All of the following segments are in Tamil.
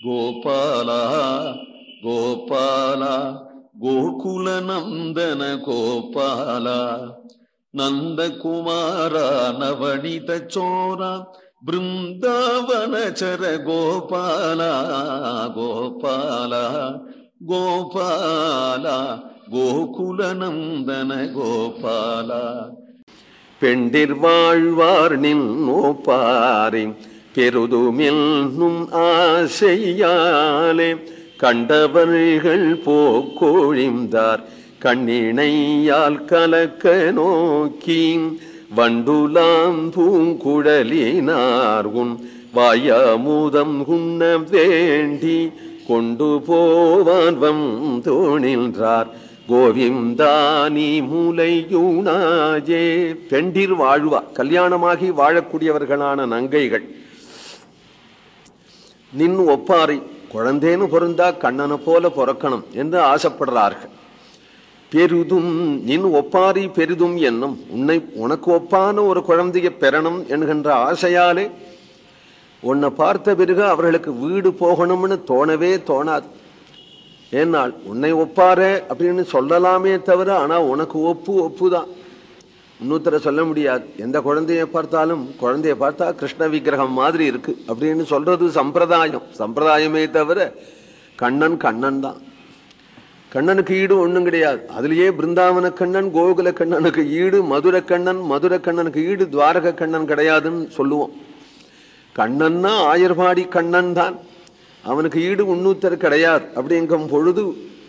கோபாலா கோபாலா கோகுல நந்தன கோபாலா நந்தகுமாரா நவனித சோரா பிருந்தாவனச்சர கோபாலா கோபாலா கோபாலா கோகுல நந்தன கோபாலா. பெண்டிர் வாழ்வார் நின்னோப்பாரி பெருதுமென்னும் ஆசையாலே கண்டவர்கள் போக்கொழிந்தார் கண்ணிணையால் கலக்க நோக்கி வண்டுலாம் பூங்குழலினார் உன் வாயமுதம் உண்ண வேண்டி கொண்டு போவான் வந்தோணின்றார் கோவிந்தானி மூலையுணாஜே. பெண்டிர் வாழ்வா, கல்யாணமாகி வாழக்கூடியவர்களான நங்கைகள் நின் ஒப்பாரி, குழந்தேன்னு பொருந்தா கண்ணனை போல பொறக்கணும் என்று ஆசைப்படுறார்கள். பெரிதும் நின் ஒப்பாரி பெரிதும் என்னும் உன்னை உனக்கு ஒப்பான ஒரு குழந்தையை பெறணும் என்கின்ற ஆசையாலே உன்னை பார்த்த பிறகு அவர்களுக்கு வீடு போகணும்னு தோணவே தோணாது. ஏனால் உன்னை ஒப்பாரே அப்படின்னு சொல்லலாமே தவிர ஆனா உனக்கு ஒப்புதான். இன்னொருத்தர சொல்ல முடியாது. எந்த குழந்தைய பார்த்தாலும் குழந்தைய பார்த்தா கிருஷ்ண விக்கிரகம் மாதிரி இருக்கு அப்படின்னு சொல்றது சம்பிரதாயமே தவிர கண்ணன் கண்ணன் தான். கண்ணனுக்கு ஈடு ஒண்ணும் கிடையாது. அதுலயே பிருந்தாவன கண்ணன் கோகுல கண்ணனுக்கு ஈடு மதுரை கண்ணனுக்கு ஈடு துவாரக கண்ணன் கிடையாதுன்னு சொல்லுவோம். கண்ணன்னா ஆயர்பாடி கண்ணன் தான், அவனுக்கு ஈடு இன்னொருத்தர் கிடையாது. அப்படிங்கும் பொழுது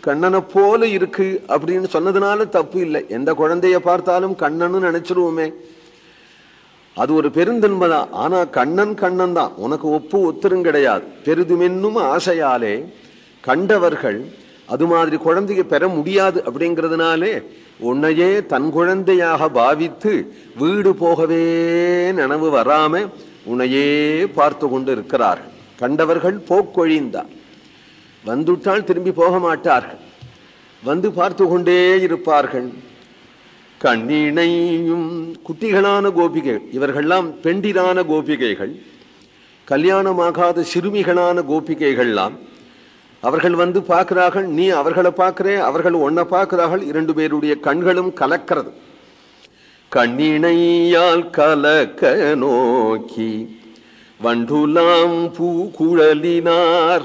கண்ணனை போல இருக்கு அப்படின்னு சொன்னதுனால தப்பு இல்லை. எந்த குழந்தைய பார்த்தாலும் கண்ணன்னு நினைச்சிருவோமே, அது ஒரு பெருந்தன்மைதான். ஆனா கண்ணன் கண்ணன் தான், உனக்கு ஒத்தரும் கிடையாது. பெரிதுமென்னும் ஆசையாலே கண்டவர்கள் அது மாதிரி குழந்தைய பெற முடியாது. அப்படிங்கிறதுனாலே உன்னையே தன் குழந்தையாக பாவித்து வீடு போகவே நினைவு வராம உன்னையே பார்த்து கொண்டு இருக்கிறார்கள். கண்டவர்கள் போக்கொழிந்தார், வந்துட்டால் திரும்பி போக மாட்டார்கள், வந்து பார்த்து கொண்டே இருப்பார்கள். கண்ணிணையும் குட்டிகளான கோபிகைகள், இவர்கள்லாம் பெண்டிரான கோபிகைகள், கல்யாணமாகாத சிறுமிகளான கோபிகைகள்லாம் அவர்கள் வந்து பார்க்கிறார்கள். நீ அவர்களை பார்க்கிறே, அவர்கள் ஒன்ன பார்க்கிறார்கள். இரண்டு பேருடைய கண்களும் கலக்கிறது. கண்ணிணையால் கலக்க நோக்கி வண்டுலாம் பூ குழலினார்.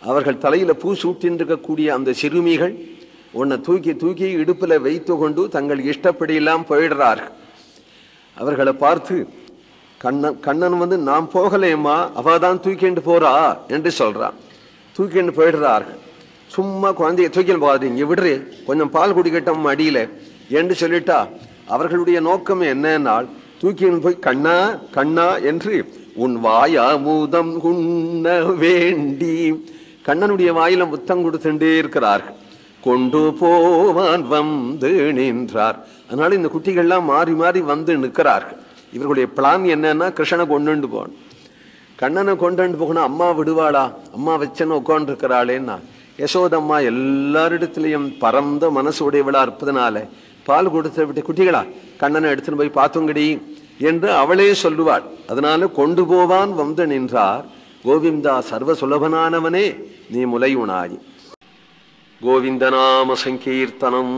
அவர்கள் தலையில பூ சூட்டின்றிருக்கக்கூடிய அந்த சிறுமிகள் உன்னை தூக்கி தூக்கி இடுப்புல வைத்து கொண்டு தங்கள் இஷ்டப்படியெல்லாம் போயிடுறார்கள். அவர்களை பார்த்து கண்ணன் வந்து நான் போகலேம்மா, அவதான் தூக்கிண்டு போறா என்று சொல்றான். தூக்கிண்டு போயிடுறார்கள். சும்மா குழந்தைய தூக்கின்னு போகாதீங்க, விடுறே, கொஞ்சம் பால் குடிக்கட்டும் அடியில என்று சொல்லிட்டா அவர்களுடைய நோக்கம் என்னன்னால் தூக்கின்னு போய் கண்ணா கண்ணா என்று உன் வாயமுதம் உண்ண வேண்டி கண்ணனுடைய வாயில முத்தம் கொடுத்துட்டே இருக்கிறார்கள். கொண்டு போவான் வந்து நின்றார். அதனால இந்த குட்டிகள்லாம் மாறி மாறி வந்து நிற்கிறார்கள். இவர்களுடைய பிளான் என்னன்னா கிருஷ்ணனை கொண்டு போகணும். கண்ணனை கொண்டு போகணும். அம்மா விடுவாளா, அம்மா வச்சன்னு உட்காந்து இருக்கிறாளேன்னா யசோதம்மா எல்லாரிடத்திலையும் பரந்த மனசு உடையவளா இருப்பதனால பால் கொடுத்து விட்டு குட்டிகளா கண்ணனை எடுத்துன்னு போய் பார்த்தோங்கடி என்று அவளே சொல்லுவாள். அதனால கொண்டு போவான் வந்து நின்றார். கோவிந்தா சர்வ சுலபனானவனே நீ முலை உணாய். கோவிந்த நாம சங்கீர்த்தனம்.